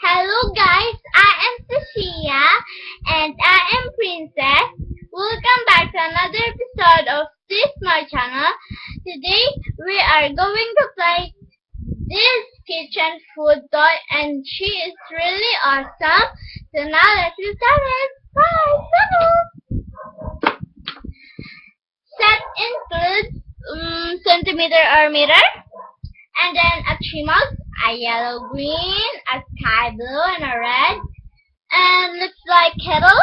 Hello guys, I am Sophia and I am Princess. Welcome back to another episode of this my channel. Today we are going to play this kitchen food toy and she is really awesome. So now let's get started. Bye! Set includes centimeter or meter, and then a three mugs, a yellow, green, a sky blue, and a red, and looks like kettle,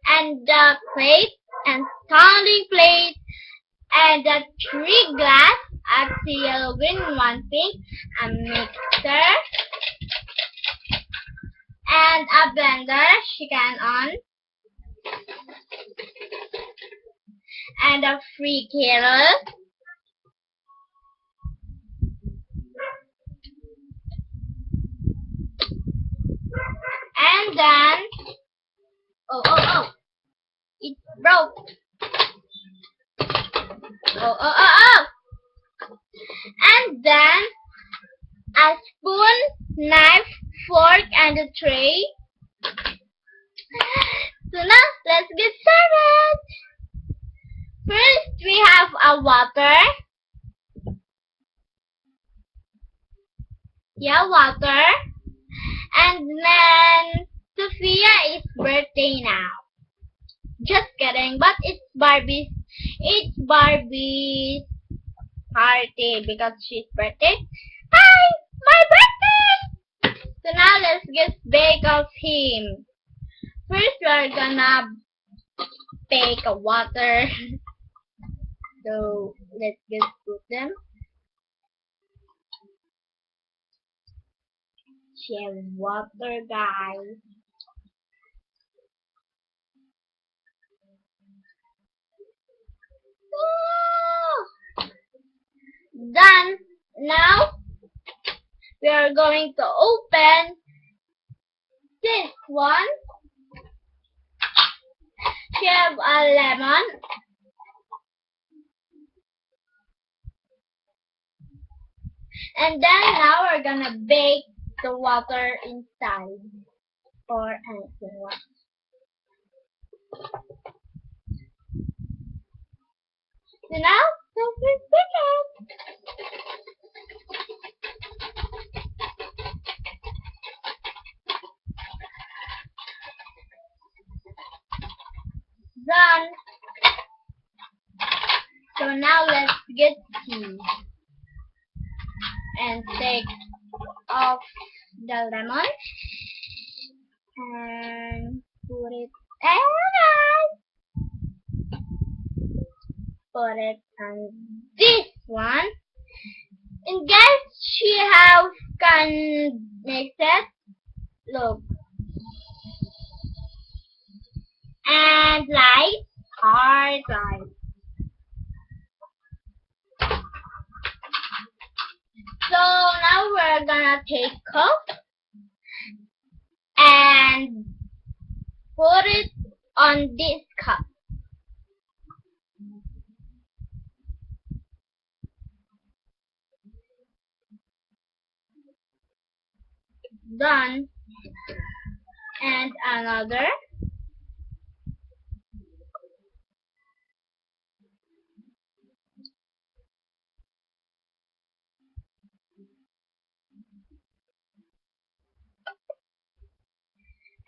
and the plate, and sounding plate, and the three glass, a three yellow, green, one pink, a mixer, and a blender, chicken on, and a free kettle, and then, oh, it broke. Oh. And then a spoon, knife, fork, and a tray. So now let's get started. First we have a water. Water. And then Sophia is birthday now. Just kidding, but it's Barbie's party because she's birthday. Hi, my birthday! So now let's get bake of him. First we're gonna bake a water. So let's just put them. Share water, guys. Done. Now we are going to open this one. We have a lemon. And then now we're gonna bake the water inside for anything. So now, let's begin. Done. So now let's get tea and take off the lemon and put it on this one. And guys, she can mix it. Look. And light, hard light. So now we're gonna take cup and put it on this cup. Done. And another.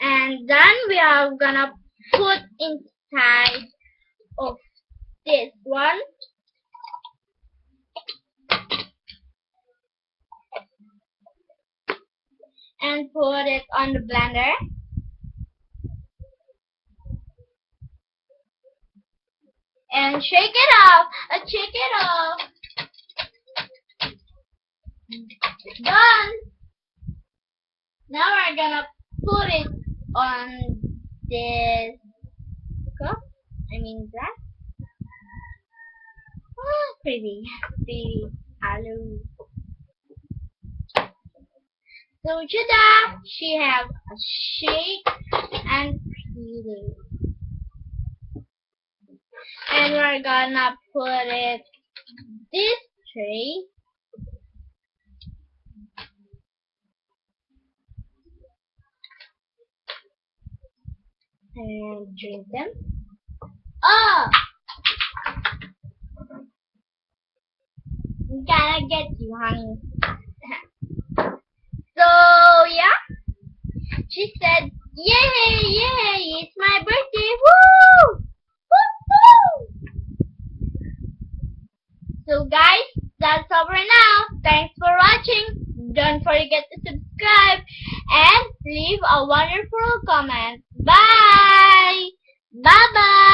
And then we are gonna put inside of this one. And put it on the blender. And shake it off. Shake it off. Done. Now we're gonna put it on this cup. Glass. Oh, pretty. Hello. So ta-da! She have a shake and pretty. And we're gonna put it this tray and drink them. Oh! I'm gonna get you, honey. So, yeah. She said, yay, yay, it's my birthday, woo! Woo! So guys, that's over now. Thanks for watching. Don't forget to subscribe and leave a wonderful comment. Bye! Bye-bye!